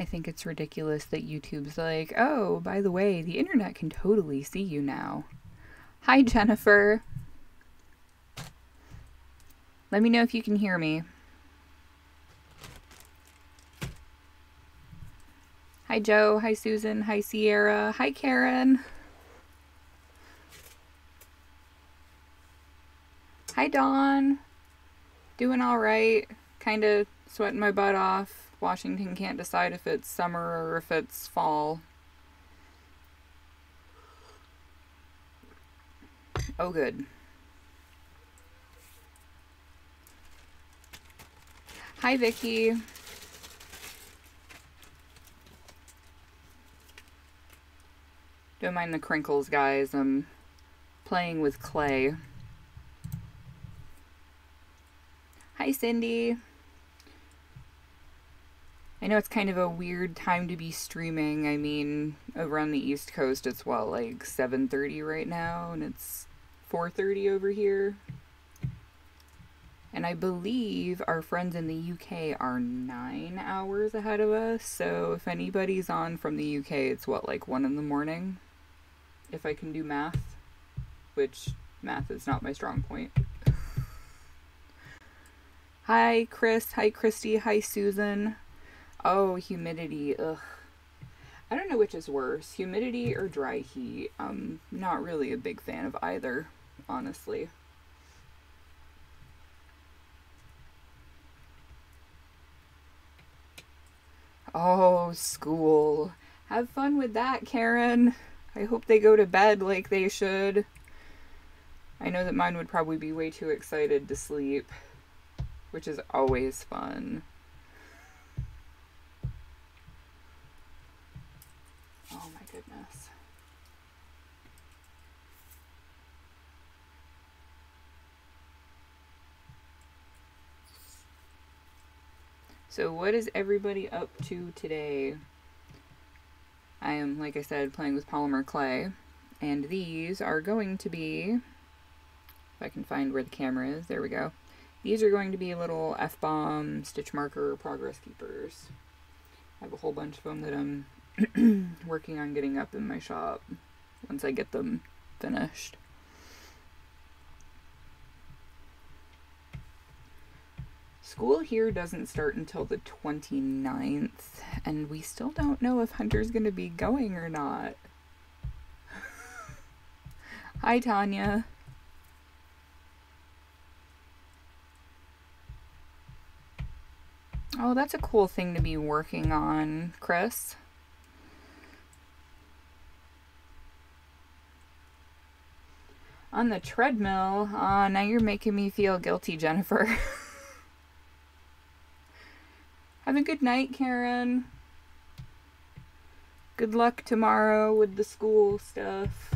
think it's ridiculous that YouTube's like, oh, by the way, the internet can totally see you now. Hi, Jennifer. Let me know if you can hear me. Hi, Joe. Hi, Susan. Hi, Sierra. Hi, Karen. Hi, Dawn. Doing all right. Kind of sweating my butt off. Washington can't decide if it's summer or if it's fall. Oh, good. Hi, Vicky. Don't mind the crinkles, guys. I'm playing with clay. Hi, Cindy. I know it's kind of a weird time to be streaming. I mean, over on the East Coast, it's what, like 7:30 right now, and it's 4:30 over here. And I believe our friends in the UK are 9 hours ahead of us, so if anybody's on from the UK, it's what, like 1 in the morning? If I can do math, which math is not my strong point. Hi, Chris. Hi, Christy. Hi, Susan. Oh, humidity. Ugh. I don't know which is worse, humidity or dry heat. I'm not really a big fan of either, honestly. Oh, school. Have fun with that, Karen. I hope they go to bed like they should. I know that mine would probably be way too excited to sleep, which is always fun. Oh my goodness. So what is everybody up to today? I am, like I said, playing with polymer clay, and these are going to be, if I can find where the camera is, there we go. These are going to be little F-bomb stitch marker progress keepers. I have a whole bunch of them that I'm working on getting up in my shop once I get them finished. School here doesn't start until the 29th, and we still don't know if Hunter's going to be going or not. Hi, Tanya. Oh, that's a cool thing to be working on, Chris. On the treadmill? Now you're making me feel guilty, Jennifer. Have a good night, Karen. Good luck tomorrow with the school stuff.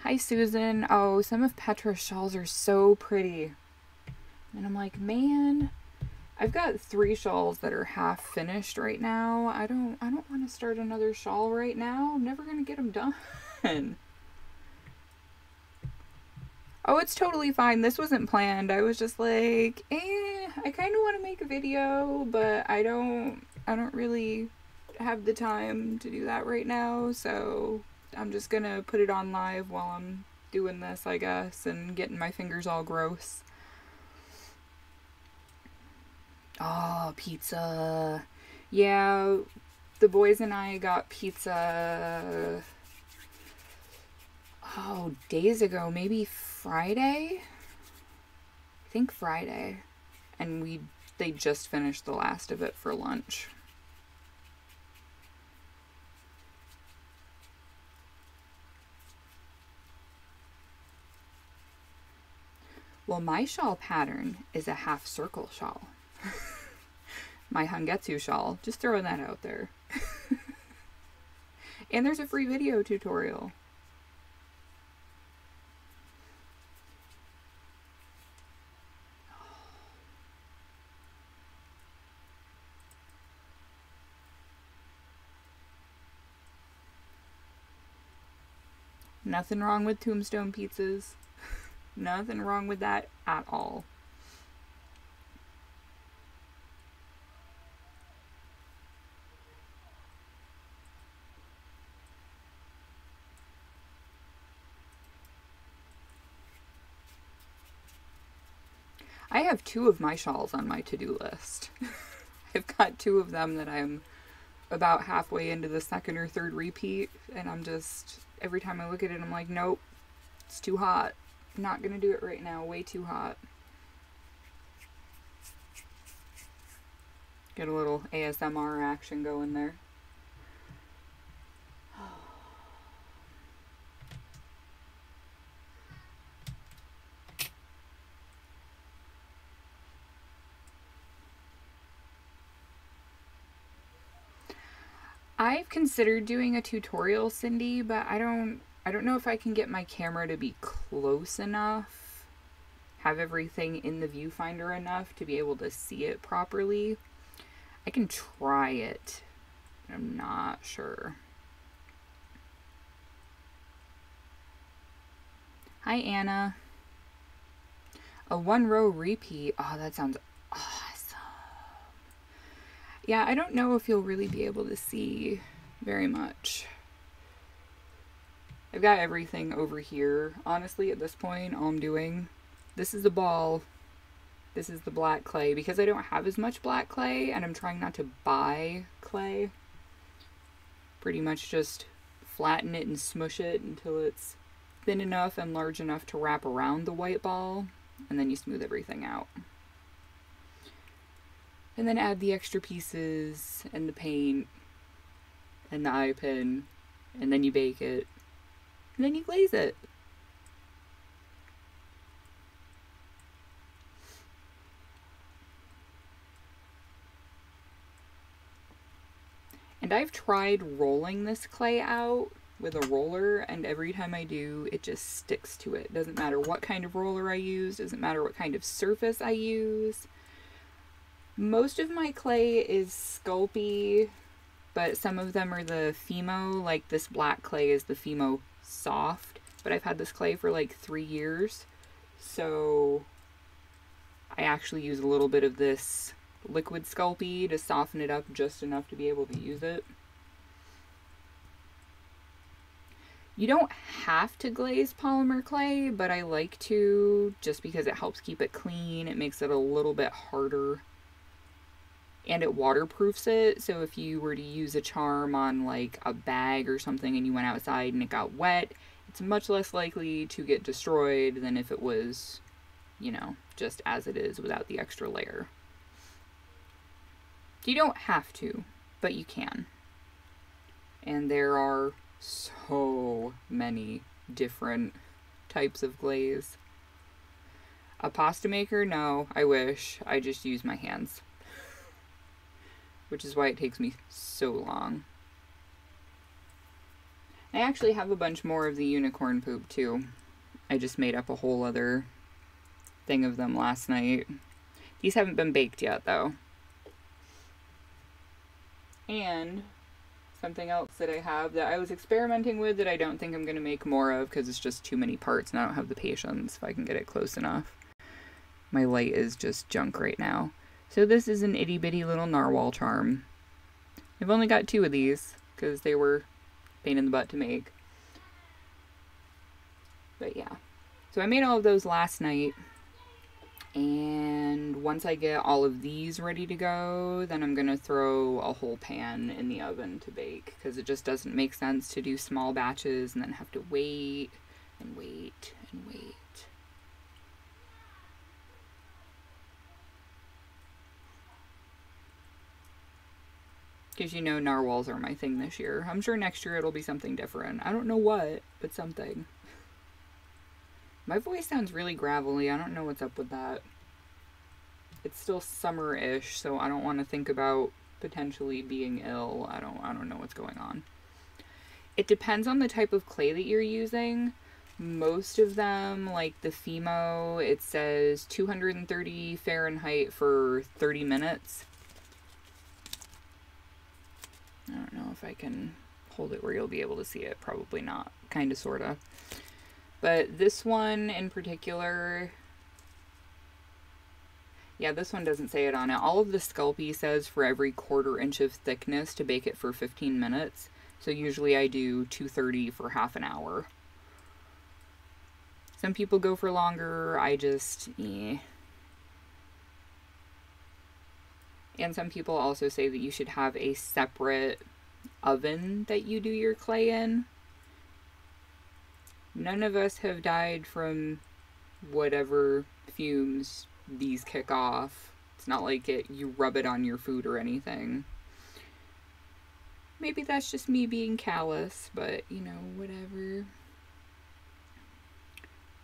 Hi, Susan. Oh, some of Petra's shawls are so pretty. And I'm like, man, I've got 3 shawls that are half finished right now. I don't want to start another shawl right now. I'm never going to get them done. Oh, it's totally fine. This wasn't planned. I was just like, I kind of want to make a video, but I don't really have the time to do that right now, so I'm just gonna put it on live while I'm doing this, I guess, and getting my fingers all gross. Oh, pizza. Yeah, the boys and I got pizza, oh, days ago, maybe Friday? I think Friday. And they just finished the last of it for lunch. Well, my shawl pattern is a half circle shawl. My Hangetsu shawl. Just throwing that out there. And there's a free video tutorial. Nothing wrong with tombstone pizzas. Nothing wrong with that at all. I have 2 of my shawls on my to-do list. I've got 2 of them that I'm about halfway into the second or third repeat, and I'm just, every time I look at it, I'm like, nope, it's too hot. I'm not gonna do it right now, way too hot. Get a little ASMR action going there. I've considered doing a tutorial, Cindy, but I don't know if I can get my camera to be close enough, have everything in the viewfinder enough to be able to see it properly. I can try it, but I'm not sure. Hi, Anna. A 1-row repeat. Oh, that sounds awesome. Yeah, I don't know if you'll really be able to see very much. I've got everything over here. Honestly, at this point, all I'm doing, this is the ball. This is the black clay. Because I don't have as much black clay, and I'm trying not to buy clay, pretty much just flatten it and smush it until it's thin enough and large enough to wrap around the white ball, and then you smooth everything out. And then add the extra pieces and the paint and the eye pin, and then you bake it, and then you glaze it. And I've tried rolling this clay out with a roller, and every time I do, it just sticks to it. Doesn't matter what kind of roller I use, doesn't matter what kind of surface I use. Most of my clay is Sculpey, but some of them are the Fimo, like this black clay is the Fimo Soft, but I've had this clay for like 3 years, so I actually use a little bit of this liquid Sculpey to soften it up just enough to be able to use it. You don't have to glaze polymer clay, but I like to, just because it helps keep it clean. It makes it a little bit harder, and it waterproofs it, so if you were to use a charm on like a bag or something and you went outside and it got wet, it's much less likely to get destroyed than if it was, you know, just as it is without the extra layer. You don't have to, but you can. And there are so many different types of glaze. A pasta maker? No, I wish. I just use my hands, which is why it takes me so long. I actually have a bunch more of the unicorn poop too. I just made up a whole other thing of them last night. These haven't been baked yet though. And something else that I have that I was experimenting with that I don't think I'm going to make more of because it's just too many parts and I don't have the patience if I can get it close enough. My light is just junk right now. So this is an itty bitty little narwhal charm. I've only got 2 of these because they were a pain in the butt to make. But yeah. So I made all of those last night. And once I get all of these ready to go, then I'm going to throw a whole pan in the oven to bake. Because it just doesn't make sense to do small batches and then have to wait and wait and wait. Because you know narwhals are my thing this year. I'm sure next year it'll be something different. I don't know what, but something. My voice sounds really gravelly. I don't know what's up with that. It's still summer-ish, so I don't want to think about potentially being ill. I don't know what's going on. It depends on the type of clay that you're using. Most of them, like the Fimo, it says 230 Fahrenheit for 30 minutes. I don't know if I can hold it where you'll be able to see it. Probably not. Kinda, sorta. But this one in particular, yeah, this one doesn't say it on it. All of the Sculpey says for every 1/4 inch of thickness to bake it for 15 minutes. So usually I do 230 for half an hour. Some people go for longer, I just, And some people also say that you should have a separate oven that you do your clay in. None of us have died from whatever fumes these kick off. It's not like you rub it on your food or anything. Maybe that's just me being callous, but you know, whatever.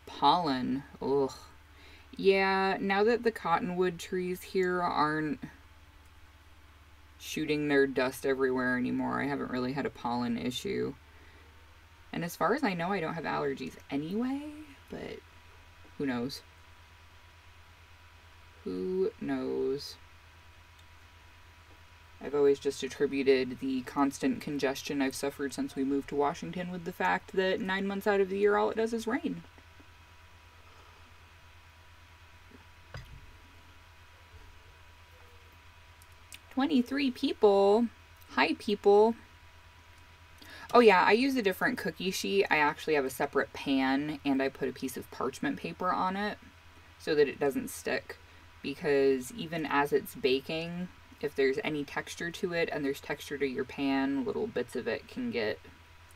Pollen. Ugh. Yeah, now that the cottonwood trees here aren't shooting their dust everywhere anymore, I haven't really had a pollen issue. And as far as I know, I don't have allergies anyway, but who knows? Who knows? I've always just attributed the constant congestion I've suffered since we moved to Washington with the fact that 9 months out of the year all it does is rain. "23 people. Hi, people." Oh yeah, I use a different cookie sheet. I actually have a separate pan, and I put a piece of parchment paper on it so that it doesn't stick. Because even as it's baking, if there's any texture to it and there's texture to your pan, little bits of it can get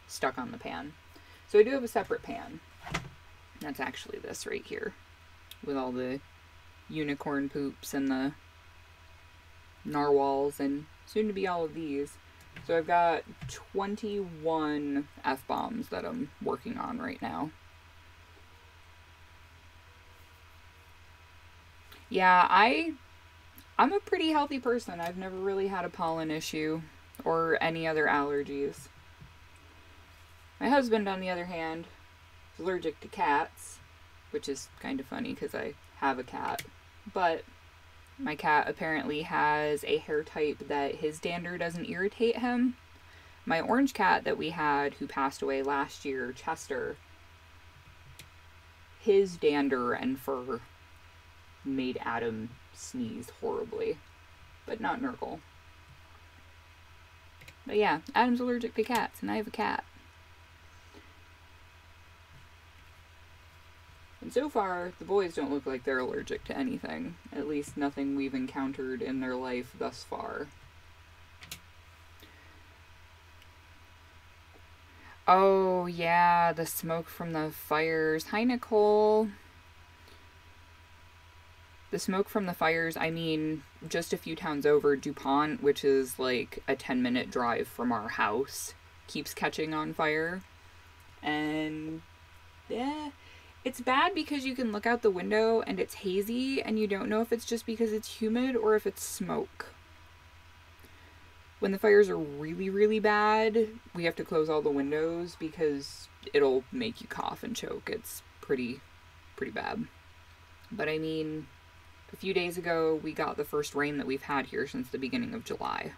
stuck on the pan. So I do have a separate pan. That's actually this right here, with all the unicorn poops and the narwhals and soon to be all of these. So I've got 21 F-bombs that I'm working on right now. Yeah, I'm a pretty healthy person. I've never really had a pollen issue or any other allergies. My husband, on the other hand, is allergic to cats, which is kind of funny because I have a cat. But my cat apparently has a hair type that his dander doesn't irritate him. My orange cat that we had, who passed away last year, Chester, his dander and fur made Adam sneeze horribly, but not Nurgle. But yeah, Adam's allergic to cats, and I have a cat. And so far, the boys don't look like they're allergic to anything. At least nothing we've encountered in their life thus far. Oh yeah, the smoke from the fires. Hi, Nicole. The smoke from the fires, I mean, just a few towns over, DuPont, which is like a 10-minute drive from our house, keeps catching on fire. And yeah, it's bad because you can look out the window and it's hazy and you don't know if it's just because it's humid or if it's smoke. When the fires are really, really bad, we have to close all the windows because it'll make you cough and choke. It's pretty bad. But I mean, a few days ago, we got the first rain that we've had here since the beginning of July.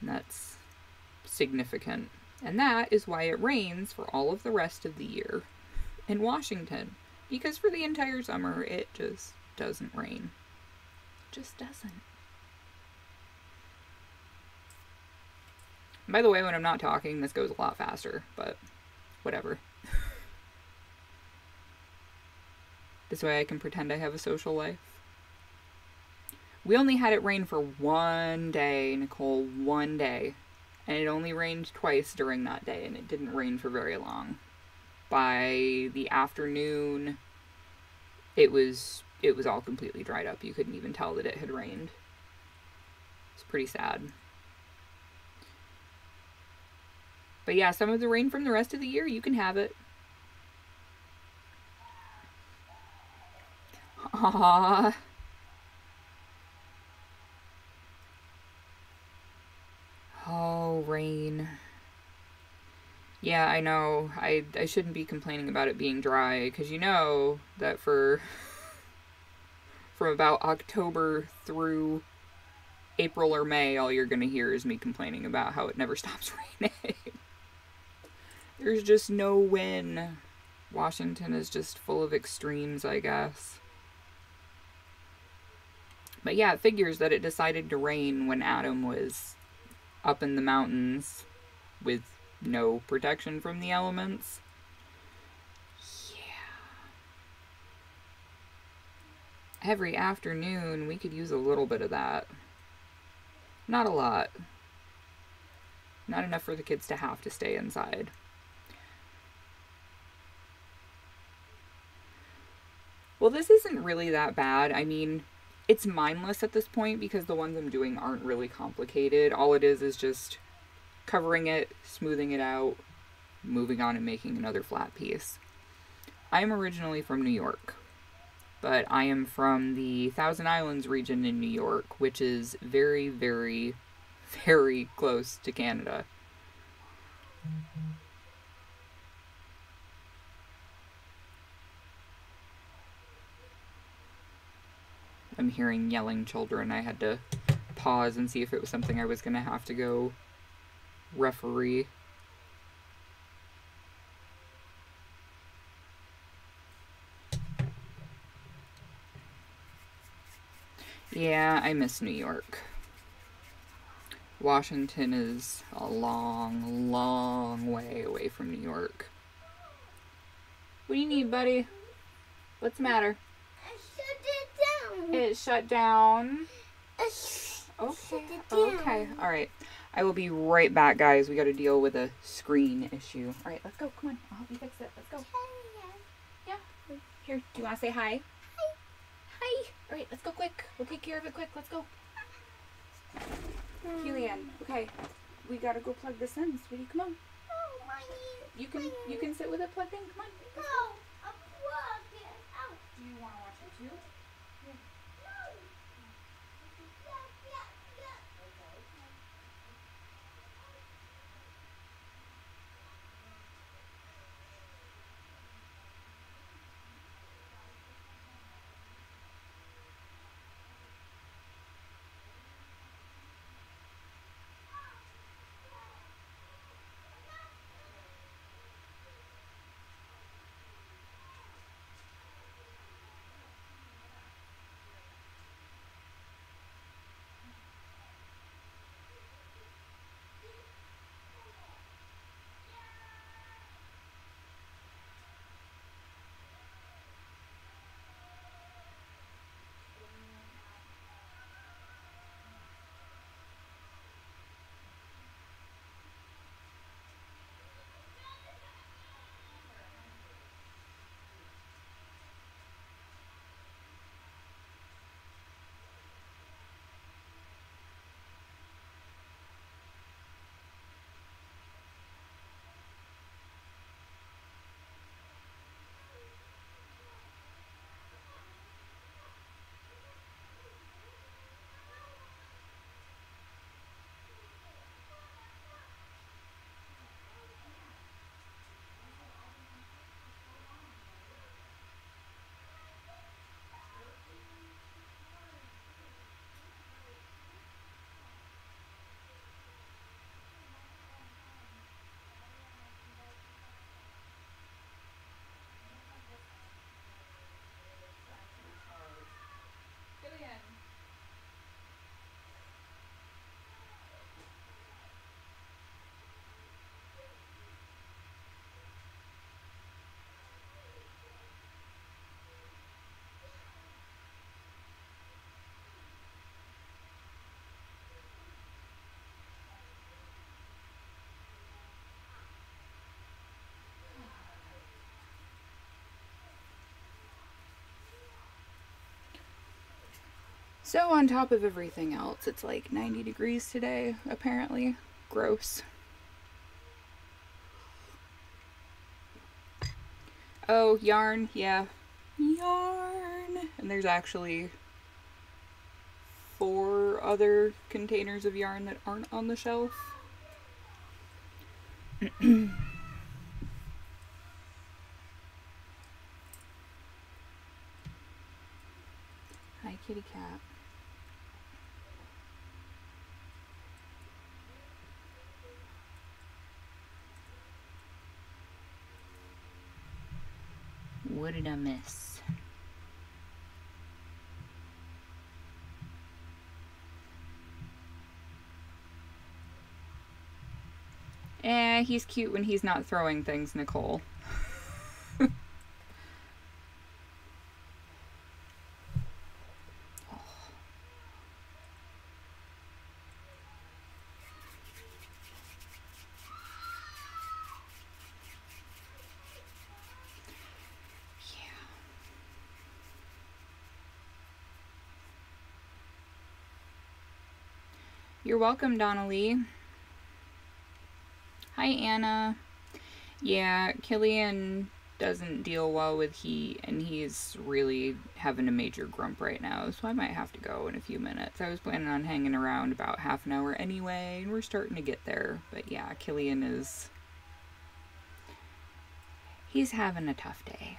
And that's significant. And that is why it rains for all of the rest of the year in Washington. Because for the entire summer, it just doesn't rain. It just doesn't. By the way, when I'm not talking, this goes a lot faster, but whatever. This way I can pretend I have a social life. We only had it rain for one day, Nicole, one day. And it only rained twice during that day, and it didn't rain for very long. By the afternoon, it was all completely dried up. You couldn't even tell that it had rained. It's pretty sad. But yeah, some of the rain from the rest of the year, you can have it. Aww. Oh, rain. Yeah, I know. I shouldn't be complaining about it being dry, because you know that from about October through April or May, all you're going to hear is me complaining about how it never stops raining. There's just no win. Washington is just full of extremes, I guess. But yeah, it figures that it decided to rain when Adam was up in the mountains with no protection from the elements. Yeah. Every afternoon, we could use a little bit of that. Not a lot. Not enough for the kids to have to stay inside. Well, this isn't really that bad. I mean, it's mindless at this point because the ones I'm doing aren't really complicated. All it is just covering it, smoothing it out, moving on and making another flat piece. I'm originally from New York, but I am from the Thousand Islands region in New York, which is very, very, very close to Canada. I'm hearing yelling children. I had to pause and see if it was something I was going to have to go referee. Yeah, I miss New York. Washington is a long, long way away from New York. What do you need, buddy? What's the matter? It shut down. Okay. Okay. All right. I will be right back, guys. We got to deal with a screen issue. All right, let's go. Come on. I'll help you fix it. Let's go. Yeah. Here. Do you want to say hi? Hi. Hi. All right. Let's go quick. We'll take care of it quick. Let's go. Keely-Ann. Okay. We got to go plug this in. Sweetie, come on. No, Mommy. You can sit with it plugged in. Come on. No, I'm plugged out. Do you want to watch it too? So on top of everything else, it's like 90 degrees today, apparently. Gross. Oh, yarn, yeah. Yarn! And there's actually 4 other containers of yarn that aren't on the shelf. Hi, kitty cat. What did I miss? He's cute when he's not throwing things, Nicole. You're welcome, Donnelly. Hi, Anna. Yeah, Killian doesn't deal well with heat, and he's really having a major grump right now, so I might have to go in a few minutes. I was planning on hanging around about half an hour anyway, and we're starting to get there. But yeah, Killian he's having a tough day.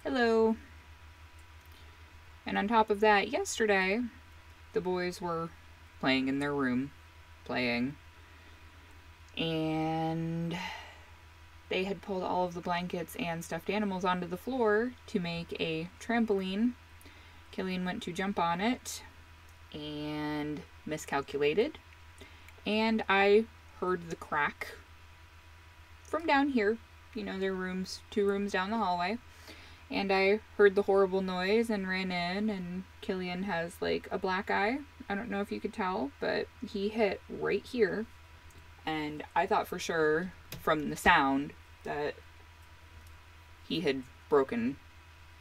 Hello. And on top of that, yesterday, the boys were playing in their room, and they had pulled all of the blankets and stuffed animals onto the floor to make a trampoline. Killian went to jump on it and miscalculated, and I heard the crack from down here. You know, their rooms, 2 rooms down the hallway. And I heard the horrible noise and ran in, and Killian has like a black eye. I don't know if you could tell, but he hit right here. And I thought for sure from the sound that he had broken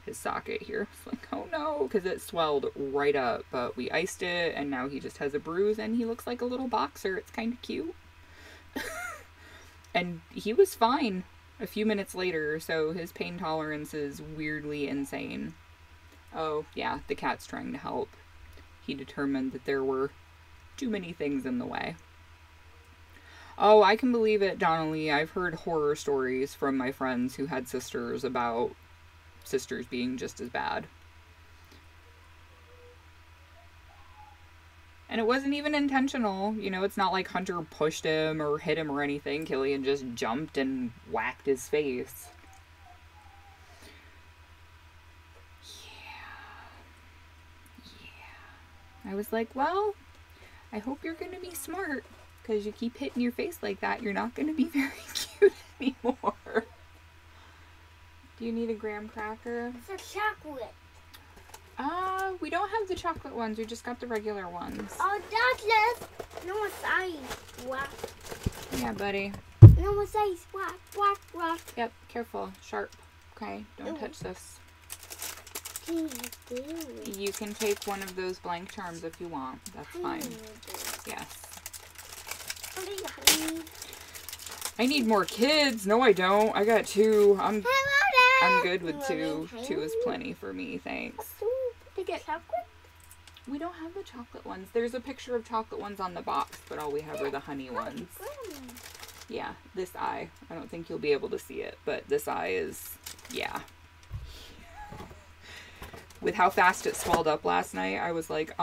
his socket here. It's like, oh no, because it swelled right up. But we iced it, and now he just has a bruise, and he looks like a little boxer. It's kind of cute. And he was fine a few minutes later, so his pain tolerance is weirdly insane. Oh, yeah, the cat's trying to help. He determined that there were too many things in the way. Oh, I can believe it, Donnelly. I've heard horror stories from my friends who had sisters about sisters being just as bad. And it wasn't even intentional. You know, it's not like Hunter pushed him or hit him or anything. Killian just jumped and whacked his face. Yeah. I was like, well, I hope you're going to be smart. Because you keep hitting your face like that, you're not going to be very cute anymore. Do you need a graham cracker? It's a chocolate. We don't have the chocolate ones. We just got the regular ones. Oh, that's less. No size. What? Yeah, buddy. No size. What? Yep, careful. Sharp. Okay, don't touch this. You can take one of those blank charms if you want. That's fine. Yes. I need more kids. No, I don't. I got 2. I'm good with 2. 2 is plenty for me, thanks. Chocolate? We don't have the chocolate ones. There's a picture of chocolate ones on the box, but all we have are the honey ones. Yeah, this eye. I don't think you'll be able to see it, but this eye is, yeah. With how fast it swelled up last night, I was like,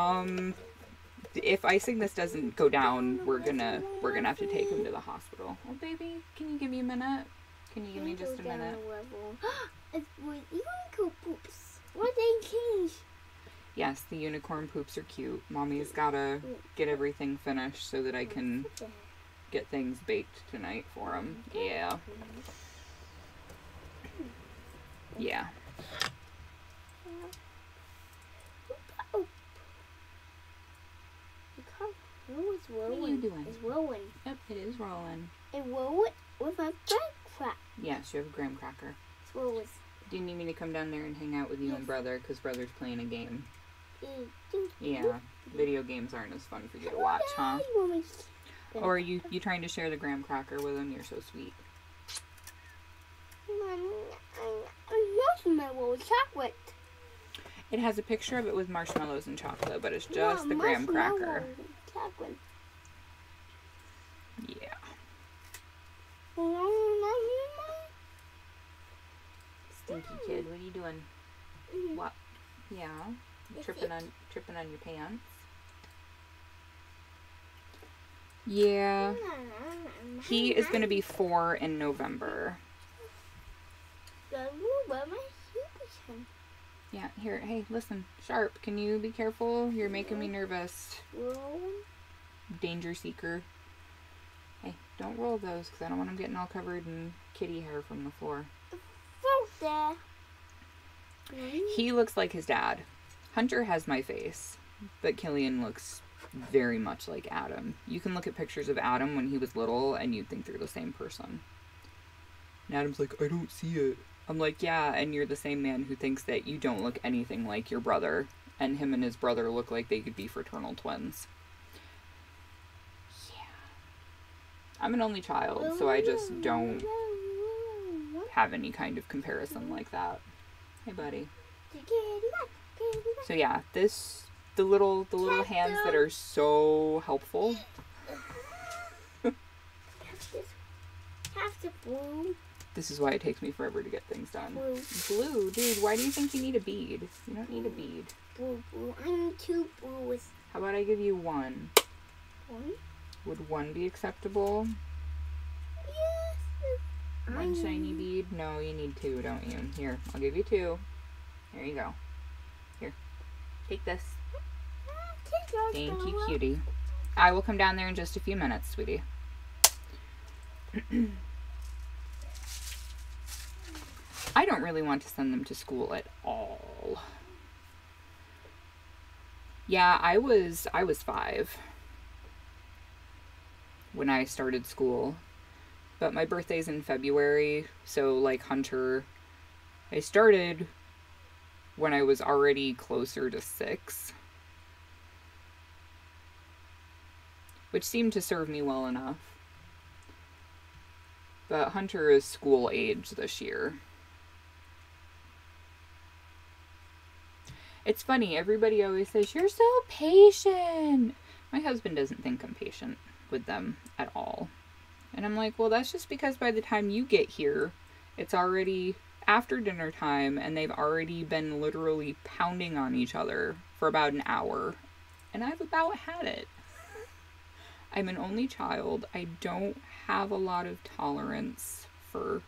if icing this doesn't go down, we're gonna have to take him to the hospital. Oh, baby, can you give me a minute? Can you give me just a minute? It's with unicorn poops. What they change? Yes, the unicorn poops are cute. Mommy's gotta get everything finished so that I can get things baked tonight for him. Yeah. Yeah. It's rolling. What are you doing? It's rolling. Yep, it is rolling. It rolled with a crack. Yes, you have a graham cracker. It's rolling. Do you need me to come down there and hang out with you and brother? Because brother's playing a game. Yeah, video games aren't as fun for you to watch, huh? Or are you trying to share the graham cracker with him? You're so sweet. Marshmallow chocolate. It has a picture of it with marshmallows and chocolate, but it's just the graham cracker. Chocolate. Yeah. Stinky kid, what are you doing? What? Yeah. You tripping on your pants. Yeah. He is going to be 4 in November. Yeah, here, hey, listen. Sharp, can you be careful? You're making me nervous. Danger seeker. Hey, don't roll those because I don't want them getting all covered in kitty hair from the floor. He looks like his dad. Hunter has my face, but Killian looks very much like Adam. You can look at pictures of Adam when he was little and you'd think they're the same person. And Adam's like, I don't see it. I'm like, yeah, and you're the same man who thinks that you don't look anything like your brother, and him and his brother look like they could be fraternal twins. Yeah. I'm an only child, so I just don't have any kind of comparison like that. Hey, buddy. So yeah, the little hands that are so helpful. This is why it takes me forever to get things done. Blue, dude, why do you think you need a bead? You don't need a bead. Blue. I need 2 blues. How about I give you 1? 1? Would 1 be acceptable? Yes. 1 shiny bead? No, you need 2, don't you? Here, I'll give you 2. There you go. Here, take this. Thank you, cutie. I will come down there in just a few minutes, sweetie. I don't really want to send them to school at all. Yeah, I was 5 when I started school, but my birthday's in February, so like Hunter, I started when I was already closer to 6, which seemed to serve me well enough. But Hunter is school age this year. It's funny, everybody always says, you're so patient. My husband doesn't think I'm patient with them at all. And I'm like, well, that's just because by the time you get here, it's already after dinner time and they've already been literally pounding on each other for about an hour. And I've about had it. I'm an only child. I don't have a lot of tolerance for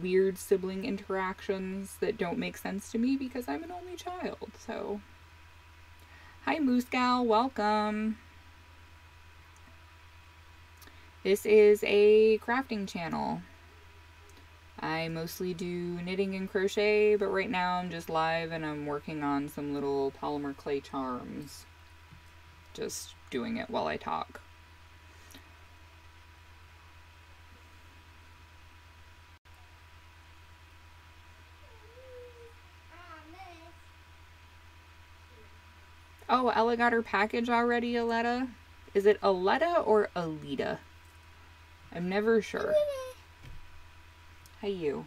weird sibling interactions that don't make sense to me because I'm an only child. So, hi Moose Gal, welcome. This is a crafting channel. I mostly do knitting and crochet, but right now I'm just live and I'm working on some little polymer clay charms. Just doing it while I talk. Oh, Ella got her package already, Aletta? Is it Aletta or Alita? I'm never sure. Hi, you.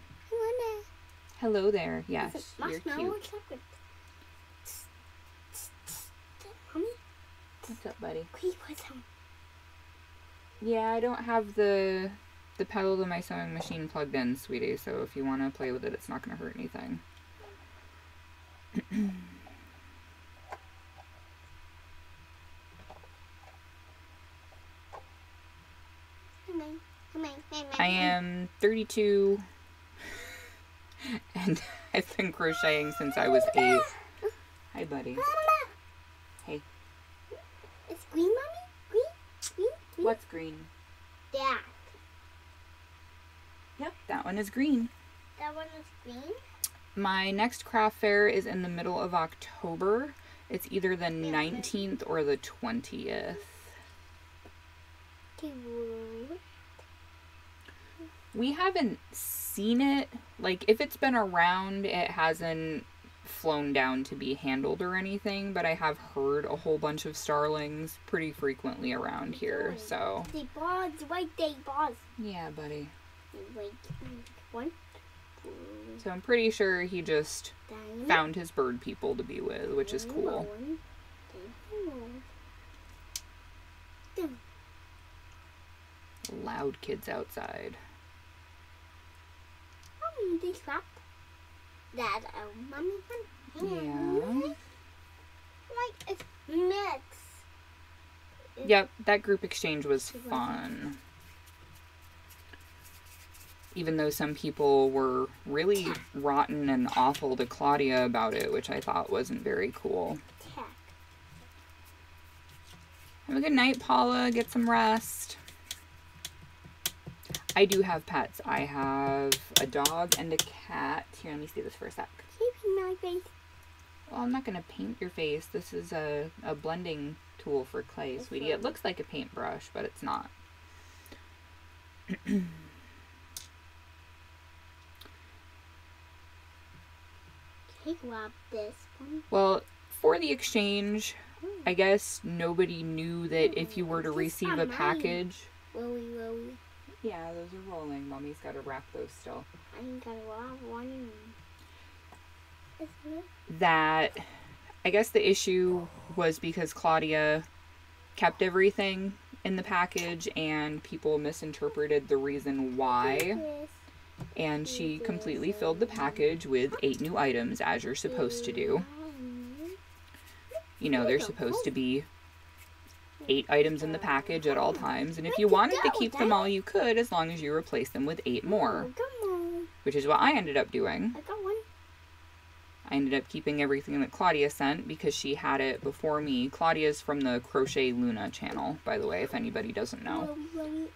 Hello there. Yes, you're cute. What's up, buddy? Yeah, I don't have the pedal to my sewing machine plugged in, sweetie, so if you want to play with it, it's not going to hurt anything. I am 32 and I've been crocheting since I was 8. Hi, buddy. Hey. It's green, Mommy? Green? What's green? That. Yep, that one is green. That one is green? My next craft fair is in the middle of October. It's either the 19th or the 20th. We haven't seen it. Like, if it's been around, it hasn't flown down to be handled or anything, but I have heard a whole bunch of starlings pretty frequently around here, so. They buzz, right? They buzz. Yeah, buddy. Wait, 1, 2. So I'm pretty sure he just found his bird people to be with, which is cool. Loud kids outside. They slap that Mommy. Yeah. Like it's mix. Yep, that group exchange was fun. even though some people were really rotten and awful to Claudia about it, which I thought wasn't very cool. Have a good night, Paula. Get some rest. I do have pets. I have a dog and a cat. Here, let me see this for a sec. Keeping my face. Well, I'm not going to paint your face. This is a blending tool for clay, sweetie. It looks like a paintbrush, but it's not. Grab this one. Well, for the exchange, I guess nobody knew that if you were to receive a package... Rolly. Yeah, those are rolling. Mommy's got to wrap those still. I ain't got one. That, I guess the issue was because Claudia kept everything in the package and people misinterpreted the reason why. And she completely filled the package with 8 new items, as you're supposed to do. You know, there's supposed to be 8 items in the package at all times, and if you wanted to keep them all, you could, as long as you replace them with 8 more. Which is what I ended up doing. I got one. I ended up keeping everything that Claudia sent because she had it before me. Claudia's from the Crochet Luna channel, by the way, if anybody doesn't know.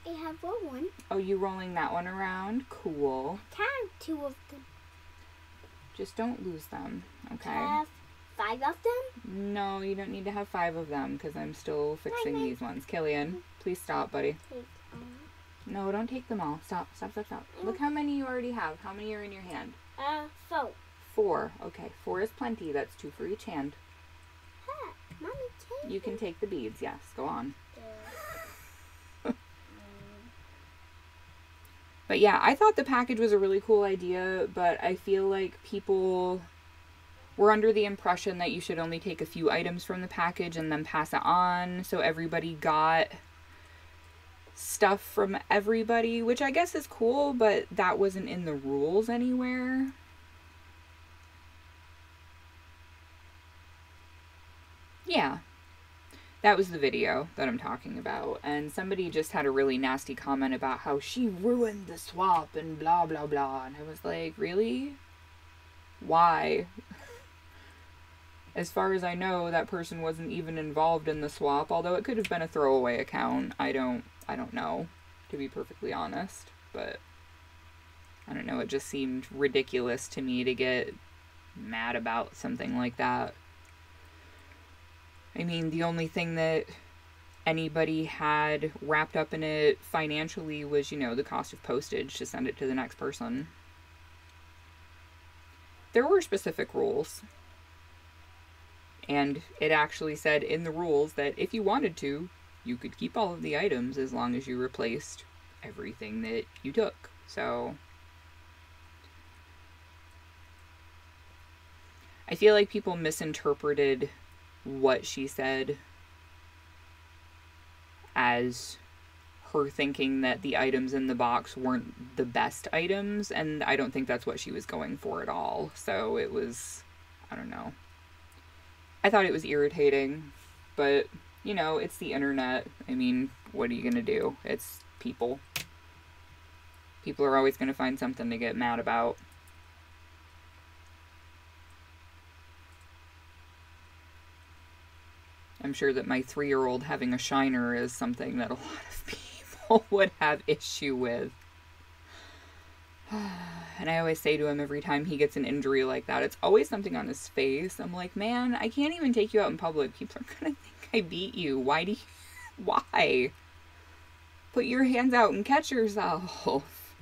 I have one. Oh, you rolling that one around? Cool. I have 2 of them. Just don't lose them, okay? I have 5 of them? No, you don't need to have 5 of them because I'm still fixing these ones. Killian, please stop, buddy. No, don't take them all. Stop. Look how many you already have. How many are in your hand? 4. 4. Okay, 4 is plenty. That's 2 for each hand. Mommy, You can take the beads, yes. Go on. But yeah, I thought the package was a really cool idea, but I feel like people were under the impression that you should only take a few items from the package and then pass it on, so everybody got stuff from everybody, which I guess is cool, but that wasn't in the rules anywhere. Yeah. That was the video that I'm talking about, and somebody just had a really nasty comment about how she ruined the swap and blah blah blah, and I was like, really? Why? As far as I know, that person wasn't even involved in the swap, although it could have been a throwaway account. I don't know, to be perfectly honest, but I don't know, it just seemed ridiculous to me to get mad about something like that. I mean, the only thing that anybody had wrapped up in it financially was, you know, the cost of postage to send it to the next person. There were specific rules. And it actually said in the rules that if you wanted to, you could keep all of the items as long as you replaced everything that you took. So I feel like people misinterpreted what she said as her thinking that the items in the box weren't the best items, and I don't think that's what she was going for at all. So it was, I don't know. I thought it was irritating, but, you know, it's the internet. I mean, what are you gonna do? It's people. People are always gonna find something to get mad about. I'm sure that my 3-year-old having a shiner is something that a lot of people would have issue with. And I always say to him every time he gets an injury like that, it's always something on his face. I'm like, man, I can't even take you out in public. People are gonna think I beat you. Why? Put your hands out and catch yourself.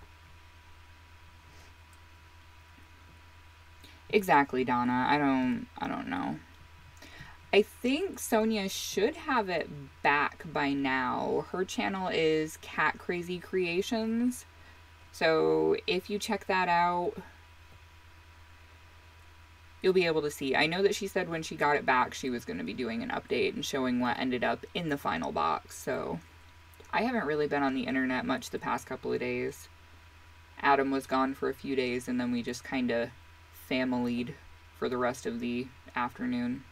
Exactly, Donna. I don't know. I think Sonia should have it back by now. Her channel is Cat Crazy Creations. So if you check that out, you'll be able to see. I know that she said when she got it back, she was going to be doing an update and showing what ended up in the final box. So I haven't really been on the internet much the past couple of days. Adam was gone for a few days, and then we just kind of familyed for the rest of the afternoon.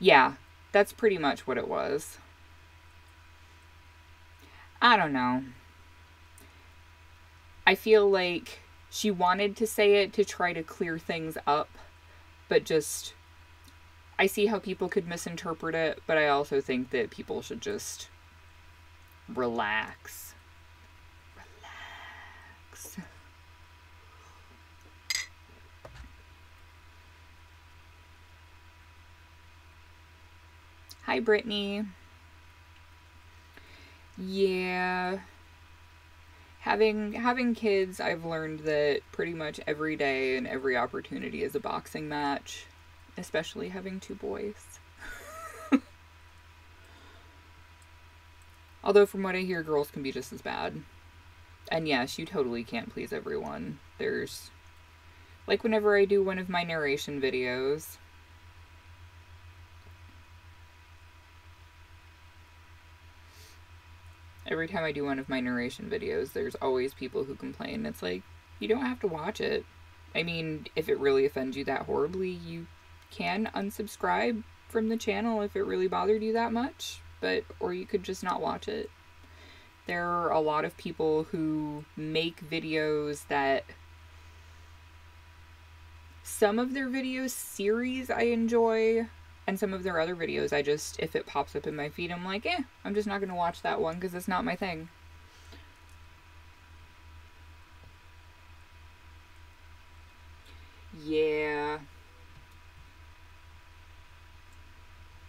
Yeah, that's pretty much what it was. I don't know. I feel like she wanted to say it to try to clear things up, but just, I see how people could misinterpret it, but I also think that people should just relax. Relax. Hi, Brittany. Yeah. Having kids, I've learned that pretty much every day and every opportunity is a boxing match, especially having 2 boys. Although from what I hear, girls can be just as bad. And yes, you totally can't please everyone. There's, like whenever I do one of my narration videos, every time I do one of my narration videos, there's always people who complain. It's like, you don't have to watch it. I mean, if it really offends you that horribly, you can unsubscribe from the channel if it really bothered you that much, or you could just not watch it. There are a lot of people who make videos that, some of their videos series I enjoy, and some of their other videos, I just, if it pops up in my feed, I'm like, I'm just not going to watch that one because it's not my thing. Yeah.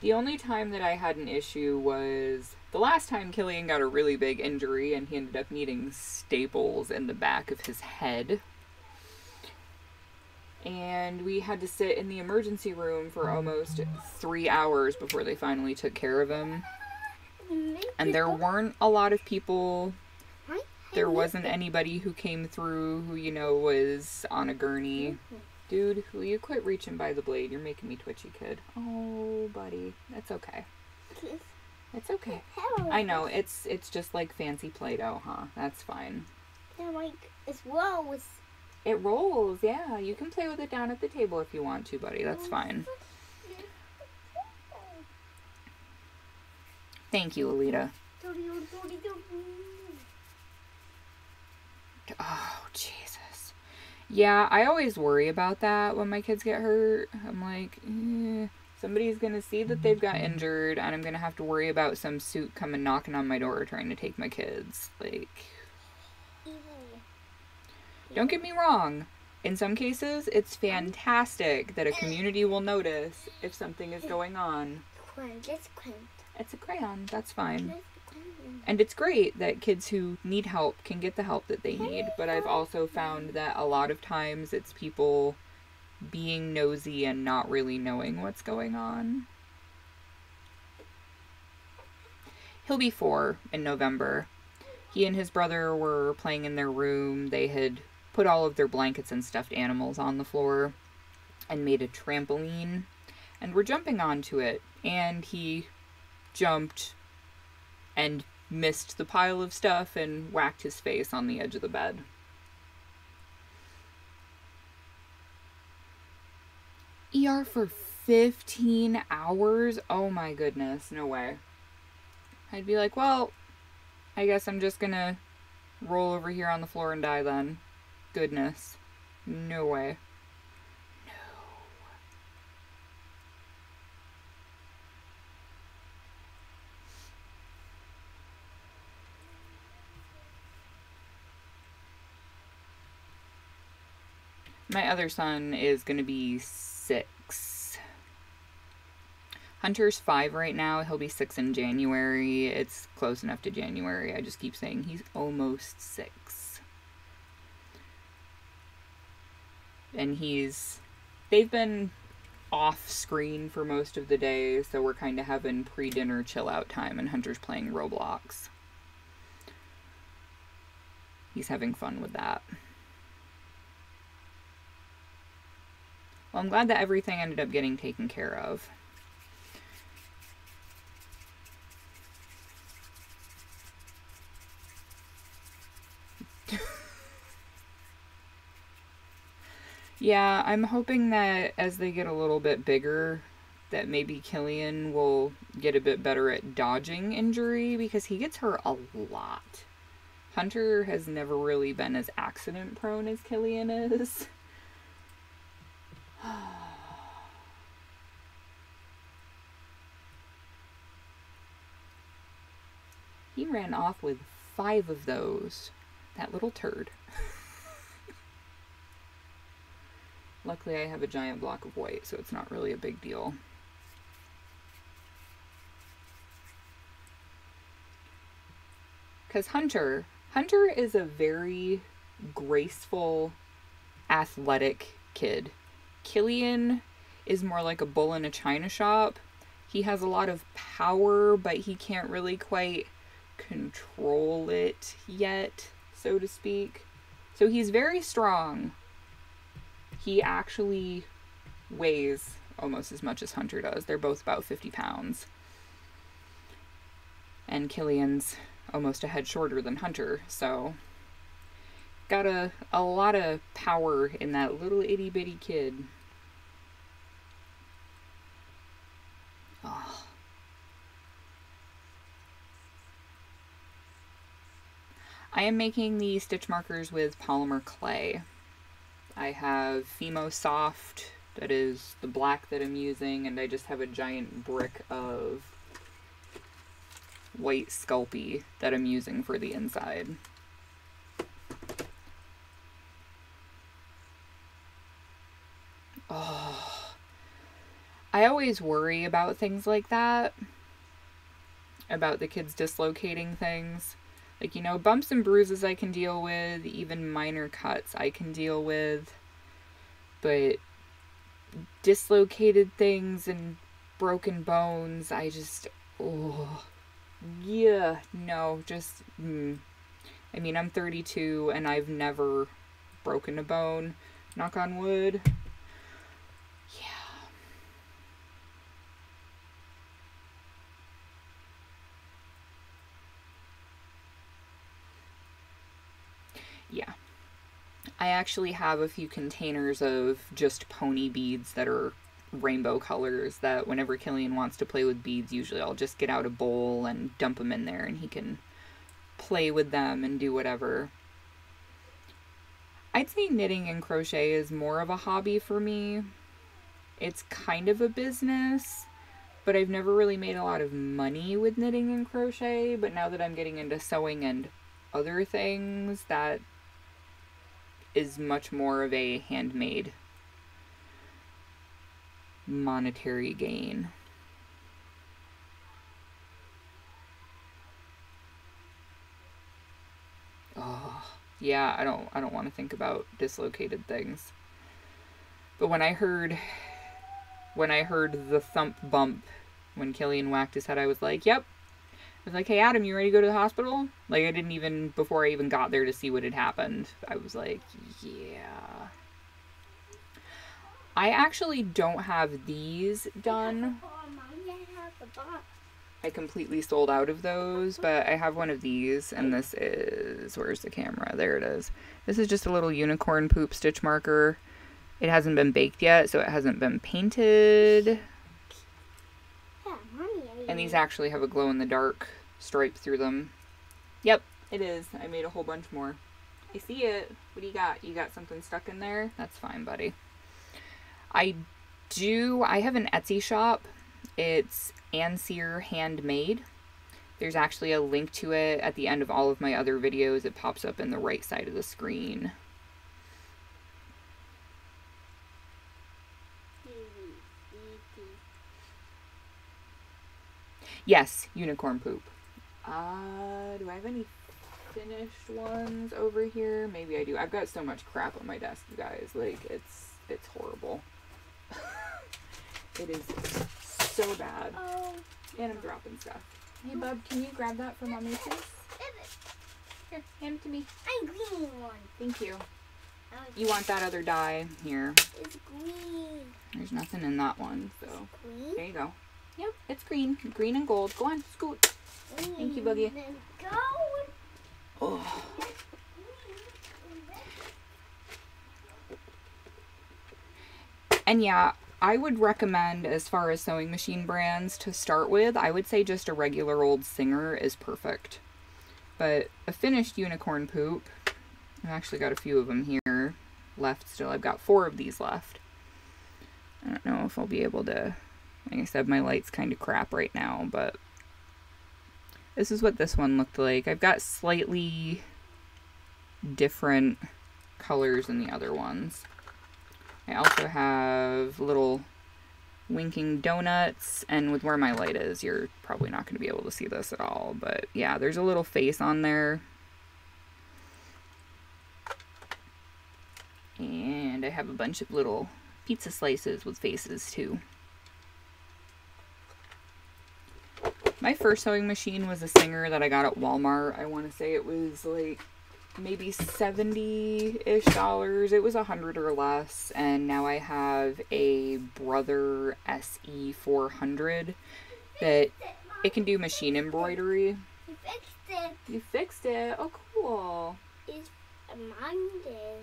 The only time that I had an issue was the last time Killian got a really big injury and he ended up needing staples in the back of his head. And we had to sit in the emergency room for almost 3 hours before they finally took care of him. And there weren't a lot of people. There wasn't anybody who came through who, was on a gurney. Dude, will you quit reaching by the blade? You're making me twitchy, kid. Oh, buddy. That's okay. It's okay. I know, it's just like fancy Play-Doh, huh? That's fine. Yeah, like, it's rolls. It rolls, yeah. You can play with it down at the table if you want to, buddy. That's fine. Thank you, Alita. Oh, Jesus. Yeah, I always worry about that when my kids get hurt. I'm like, somebody's going to see that they've got injured, and I'm going to have to worry about some suit coming knocking on my door trying to take my kids. Like, don't get me wrong. In some cases, it's fantastic that a community will notice if something is going on. It's a crayon. That's fine. And it's great that kids who need help can get the help that they need. But I've also found that a lot of times it's people being nosy and not really knowing what's going on. He'll be 4 in November. He and his brother were playing in their room. They had put all of their blankets and stuffed animals on the floor and made a trampoline and were jumping onto it, and he jumped and missed the pile of stuff and whacked his face on the edge of the bed. ER for 15 hours? Oh my goodness, no way. I'd be like, well, I guess I'm just gonna roll over here on the floor and die then. Goodness. No way. No. My other son is gonna be 6. Hunter's 5 right now. He'll be 6 in January. It's close enough to January. I just keep saying he's almost 6. And they've been off screen for most of the day, so we're kind of having pre-dinner chill out time, and Hunter's playing Roblox. He's having fun with that. Well, I'm glad that everything ended up getting taken care of. Yeah, I'm hoping that as they get a little bit bigger, that maybe Killian will get a bit better at dodging injury, because he gets hurt a lot. Hunter has never really been as accident prone as Killian is. He ran off with 5 of those. That little turd. Luckily I have a giant block of white, so it's not really a big deal. Because Hunter is a very graceful, athletic kid. Killian is more like a bull in a china shop. He has a lot of power, but he can't really quite control it yet, so to speak. So he's very strong. He actually weighs almost as much as Hunter does. They're both about 50 pounds. And Killian's almost a head shorter than Hunter, so got a lot of power in that little itty bitty kid. Oh. I am making the stitch markers with polymer clay. I have Fimo Soft, that is the black that I'm using, and I just have a giant brick of white Sculpey that I'm using for the inside. Oh, I always worry about things like that, about the kids dislocating things. Like, you know, bumps and bruises I can deal with, even minor cuts I can deal with, but dislocated things and broken bones, I just, oh, yeah, no, just, I mean, I'm 32 and I've never broken a bone, knock on wood. Yeah. I actually have a few containers of just pony beads that are rainbow colors that whenever Killian wants to play with beads, usually I'll just get out a bowl and dump them in there and he can play with them and do whatever. I'd say knitting and crochet is more of a hobby for me. It's kind of a business, but I've never really made a lot of money with knitting and crochet, but now that I'm getting into sewing and other things, that is much more of a handmade monetary gain. Oh, yeah, I don't want to think about dislocated things. But when I heard the thump bump when Killian whacked his head, I was like, yep. I was like, hey, Adam, you ready to go to the hospital? Like, I didn't even, before I even got there to see what had happened, I was like, yeah. I actually don't have these done. I completely sold out of those, but I have one of these, and this is, where's the camera? There it is. This is just a little unicorn poop stitch marker. It hasn't been baked yet, so it hasn't been painted. And these actually have a glow-in-the-dark stripe through them. Yep, it is. I made a whole bunch more. I see it. What do you got? You got something stuck in there? That's fine, buddy. I have an Etsy shop. It's Anseer Handmade. There's actually a link to it at the end of all of my other videos. It pops up in the right side of the screen. Yes, unicorn poop. Do I have any finished ones over here? Maybe I do. I've got so much crap on my desk, you guys. Like, it's horrible. It is so bad. Oh. And I'm dropping stuff. Hey, bub, can you grab that for mommy, please? Here, hand it to me. I'm green one. Thank you. You want that other dye? Here. It's green. There's nothing in that one, so. Green? There you go. Yep, it's green. Green and gold. Go on, scoot. Green. Thank you, Boogie. Go. Oh. And yeah, I would recommend, as far as sewing machine brands to start with, I would say just a regular old Singer is perfect. But a finished unicorn poop. I've actually got a few of them here left still. I've got 4 of these left. I don't know if I'll be able to, like I said, my light's kind of crap right now, but this is what this one looked like. I've got slightly different colors than the other ones. I also have little winking donuts, and with where my light is, you're probably not going to be able to see this at all, but yeah, there's a little face on there. And I have a bunch of little pizza slices with faces too. My first sewing machine was a Singer that I got at Walmart. I want to say it was like maybe $70-ish. It was $100 or less. And now I have a Brother SE400 that it can do machine embroidery. You fixed it. You fixed it? Oh, cool. It's mine.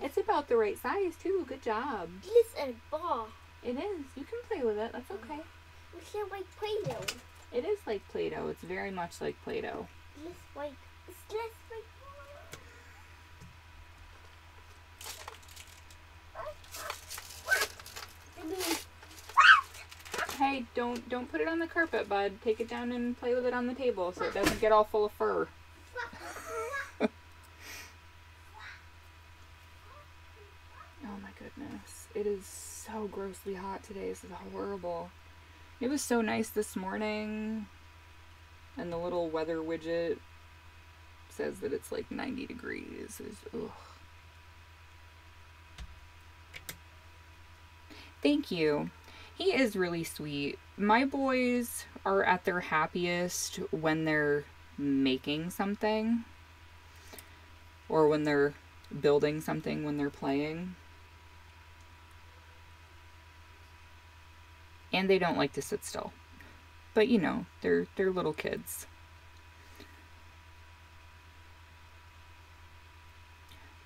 It's about the right size too. Good job. It's a ball. It is. You can play with it. That's okay. It's just like Play-Doh. It is like Play-Doh. It's very much like Play-Doh. It's just like. Hey, don't put it on the carpet, bud. Take it down and play with it on the table so it doesn't get all full of fur. Oh my goodness. It is so grossly hot today. This is horrible. It was so nice this morning. And the little weather widget says that it's like 90 degrees. Ugh. Thank you. He is really sweet. My boys are at their happiest when they're making something. Or when they're building something when they're playing. And they don't like to sit still. But you know, they're little kids.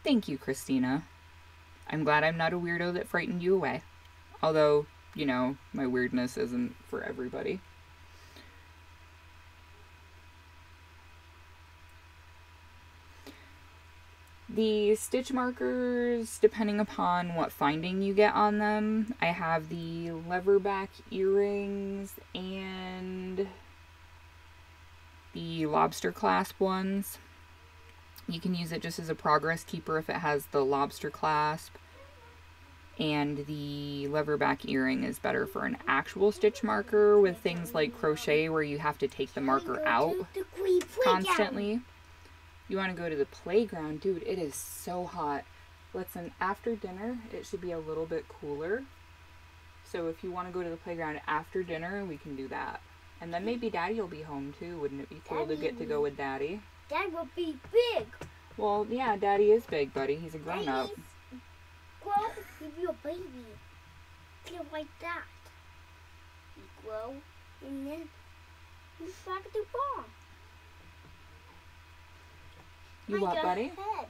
Thank you, Christina. I'm glad I'm not a weirdo that frightened you away. Although, you know, my weirdness isn't for everybody. The stitch markers, depending upon what finding you get on them, I have the leverback earrings and the lobster clasp ones. You can use it just as a progress keeper if it has the lobster clasp. And the leverback earring is better for an actual stitch marker with things like crochet where you have to take the marker out constantly. You want to go to the playground? Dude, it is so hot. Listen, after dinner, it should be a little bit cooler. So if you want to go to the playground after dinner, we can do that. And then maybe Daddy will be home too. Wouldn't it be cool to get to go with Daddy? Dad will be big. Well, yeah, Daddy is big, buddy. He's a grown-up. Grow, give you a baby. Just like that. You grow, and then you back the ball. You like what, buddy? Head.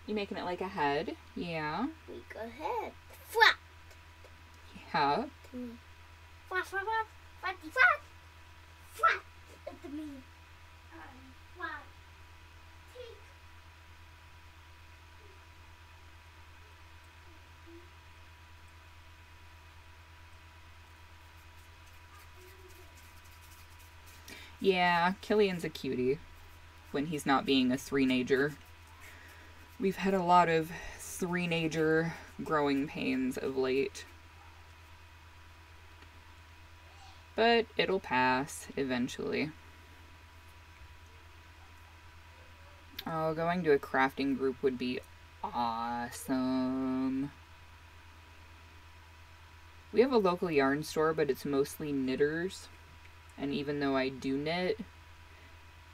You making it like a head? Yeah. Like a head. Flap. Yeah. Flap, flap, flap, flap, flap. Flap. At me. Flap. Take. Yeah, Killian's a cutie when he's not being a three-nager. We've had a lot of three-nager growing pains of late. But it'll pass eventually. Oh, going to a crafting group would be awesome. We have a local yarn store, but it's mostly knitters. And even though I do knit,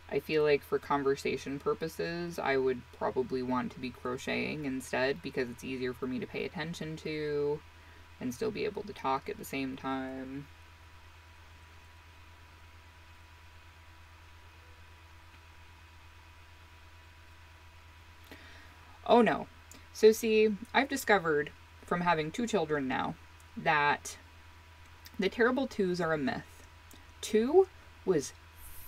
I feel like for conversation purposes, I would probably want to be crocheting instead because it's easier for me to pay attention to and still be able to talk at the same time. Oh no. So see, I've discovered from having 2 children now that the terrible twos are a myth. 2 was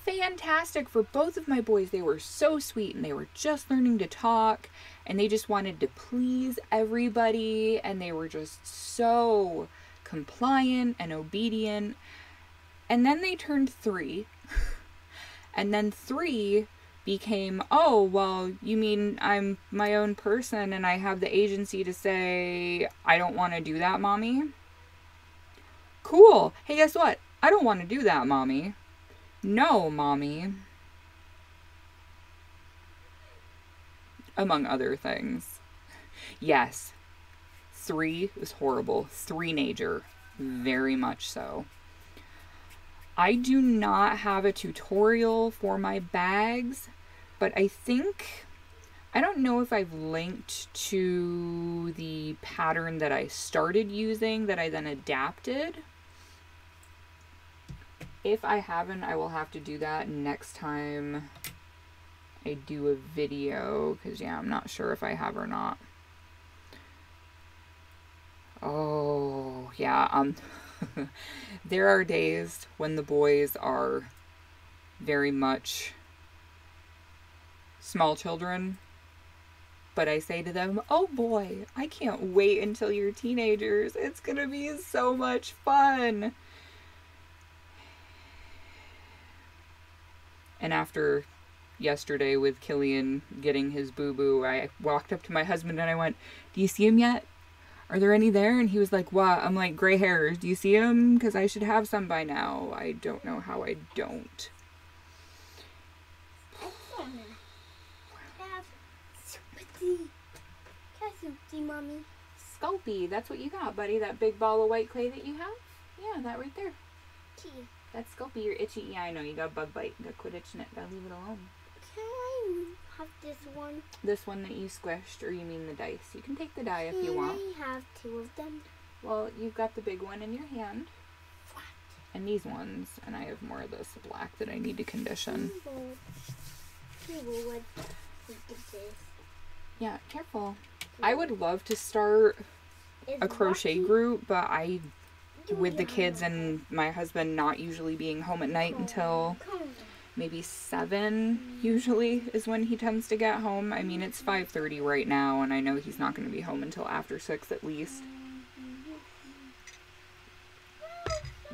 fantastic for both of my boys. They were so sweet and they were just learning to talk and they just wanted to please everybody and they were just so compliant and obedient. And then they turned 3. And then 3 became, oh, well, you mean I'm my own person and I have the agency to say, I don't want to do that, Mommy? Cool. Hey, guess what? I don't want to do that, Mommy. No, Mommy. Among other things. Yes. 3 was horrible. 3-nager. Very much so. I do not have a tutorial for my bags, but I don't know if I've linked to the pattern that I started using that I then adapted. If I haven't, I will have to do that next time I do a video, because yeah, I'm not sure if I have or not. Oh, yeah, there are days when the boys are very much small children, but I say to them, oh boy, I can't wait until you're teenagers. It's gonna be so much fun. And after yesterday with Killian getting his boo-boo, I walked up to my husband and I went, do you see him yet? Are there any there? And he was like, what? I'm like, gray hairs. Do you see him? Because I should have some by now. I don't know how I don't. Mommy. Sculpey. That's what you got, buddy. That big ball of white clay that you have? Yeah, that right there. Itchy. That's Sculpey. You're itchy. Yeah, I know. You got a bug bite. You gotta quit itching it. Gotta leave it alone. Can I have this one? This one that you squished, or you mean the dice? You can take the die if you want. Can I have 2 of them? Well, you've got the big one in your hand. What? And these ones. And I have more of this black that I need to condition. Yeah, careful. I would love to start a crochet group, but with the kids and my husband not usually being home at night until maybe 7 usually is when he tends to get home. I mean, it's 5:30 right now, and I know he's not going to be home until after 6 at least.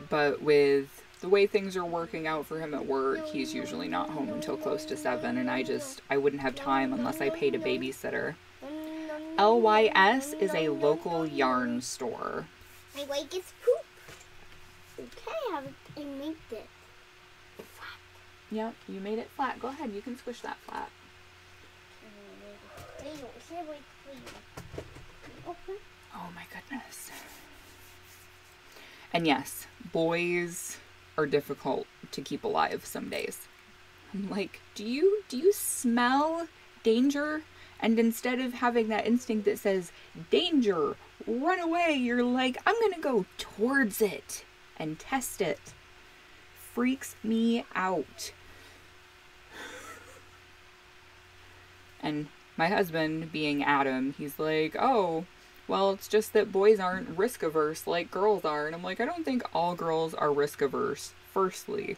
But with the way things are working out for him at work, he's usually not home until close to 7, and I wouldn't have time unless I paid a babysitter. LYS is a local yarn store. I like its poop. Okay, I made it. Flat. Yep, you made it flat. Go ahead, you can squish that flat. Oh my goodness. And yes, boys are difficult to keep alive some days. I'm like, do you smell danger? And instead of having that instinct that says, danger, run away, you're like, I'm gonna go towards it and test it. Freaks me out. And my husband, being Adam, he's like, oh, well, it's just that boys aren't risk averse like girls are. And I'm like, I don't think all girls are risk averse, firstly.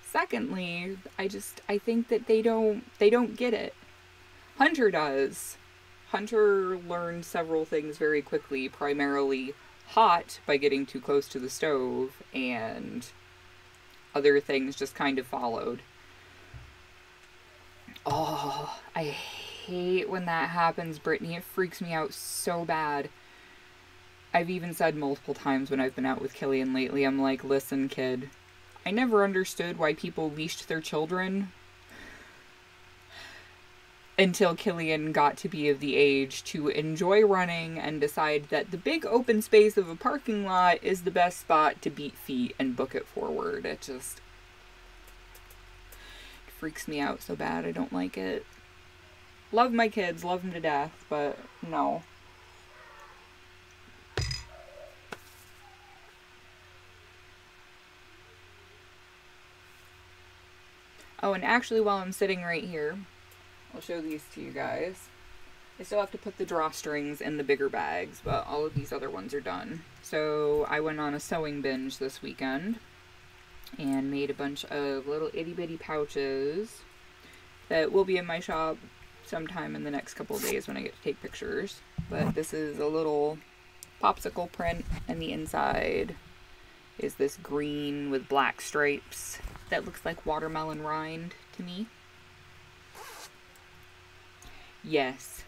Secondly, I think that they don't get it. Hunter does. Hunter learned several things very quickly, primarily hot by getting too close to the stove, and other things just kind of followed. Oh, I hate when that happens, Brittany. It freaks me out so bad. I've even said multiple times when I've been out with Killian lately, I'm like, listen, kid, I never understood why people leashed their children until Killian got to be of the age to enjoy running and decide that the big open space of a parking lot is the best spot to beat feet and book it forward. It freaks me out so bad. I don't like it. Love my kids, love them to death, but no. Oh, and actually while I'm sitting right here, I'll show these to you guys. I still have to put the drawstrings in the bigger bags, but all of these other ones are done. So I went on a sewing binge this weekend. and made a bunch of little itty bitty pouches that will be in my shop sometime in the next couple of days when I get to take pictures. But this is a little popsicle print, and the inside is this green with black stripes that looks like watermelon rind to me. Yes.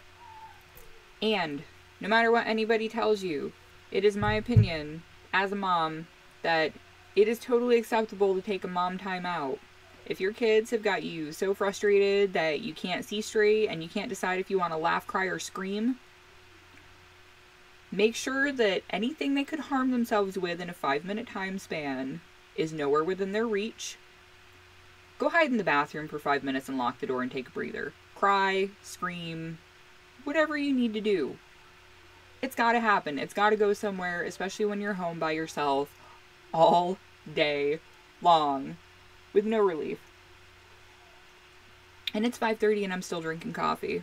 And no matter what anybody tells you, it is my opinion as a mom that it is totally acceptable to take a mom time out. If your kids have got you so frustrated that you can't see straight and you can't decide if you want to laugh, cry, or scream, make sure that anything they could harm themselves with in a 5-minute time span is nowhere within their reach. Go hide in the bathroom for 5 minutes and lock the door and take a breather. Cry, scream, whatever you need to do. It's gotta happen. It's gotta go somewhere, especially when you're home by yourself all day long with no relief. And it's 5:30 and I'm still drinking coffee.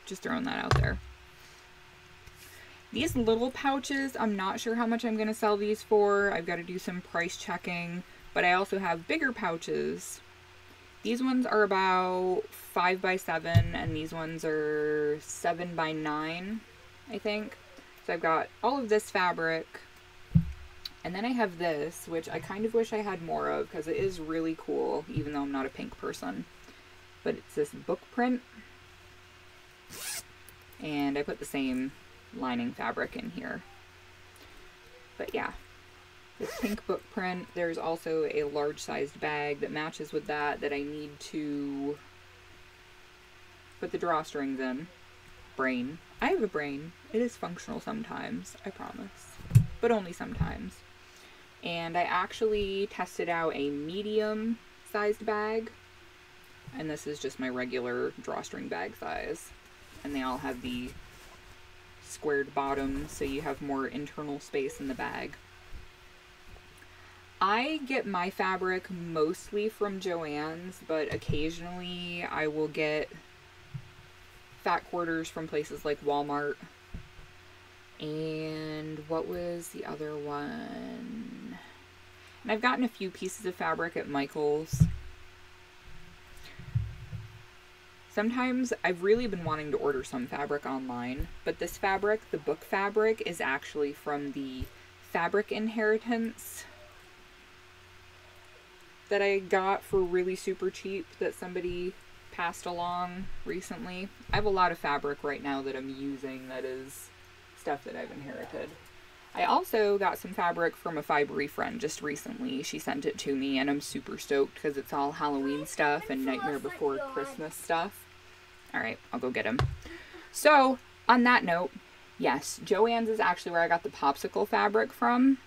Just throwing that out there. These little pouches, I'm not sure how much I'm going to sell these for. I've got to do some price checking. But I also have bigger pouches. These ones are about 5 by 7 and these ones are 7 by 9, I think. So I've got all of this fabric. And then I have this, which I kind of wish I had more of because it is really cool, even though I'm not a pink person. But it's this book print. And I put the same lining fabric in here. But yeah, this pink book print. There's also a large sized bag that matches with that I need to put the drawstrings in. Brain. I have a brain. It is functional sometimes, I promise. But only sometimes. And I actually tested out a medium sized bag. And this is just my regular drawstring bag size. And they all have the squared bottoms, so you have more internal space in the bag. I get my fabric mostly from Joann's, but occasionally I will get fat quarters from places like Walmart. And what was the other one? And I've gotten a few pieces of fabric at Michael's. Sometimes I've really been wanting to order some fabric online, but this fabric, the book fabric, is actually from the fabric inheritance that I got for really super cheap that somebody passed along recently. I have a lot of fabric right now that I'm using that is stuff that I've inherited. I also got some fabric from a fibery friend just recently. She sent it to me and I'm super stoked because it's all Halloween stuff and Nightmare Before Christmas stuff. Alright, I'll go get him. So, on that note, yes, Joann's is actually where I got the popsicle fabric from.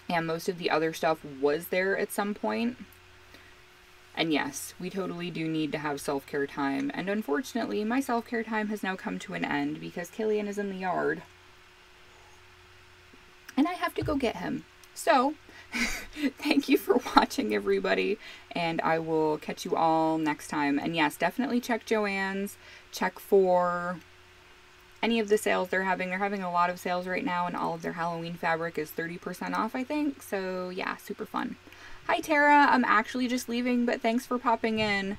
And most of the other stuff was there at some point. And yes, we totally do need to have self-care time. And unfortunately, my self-care time has now come to an end because Killian is in the yard. And I have to go get him. So, thank you for watching, everybody. And I will catch you all next time. And yes, definitely check Joann's. Check for any of the sales they're having. They're having a lot of sales right now, and all of their Halloween fabric is 30% off, I think. So, yeah, super fun. Hi, Tara. I'm actually just leaving, but thanks for popping in.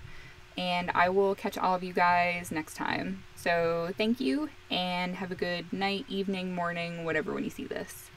And I will catch all of you guys next time. So, thank you, and have a good night, evening, morning, whatever when you see this.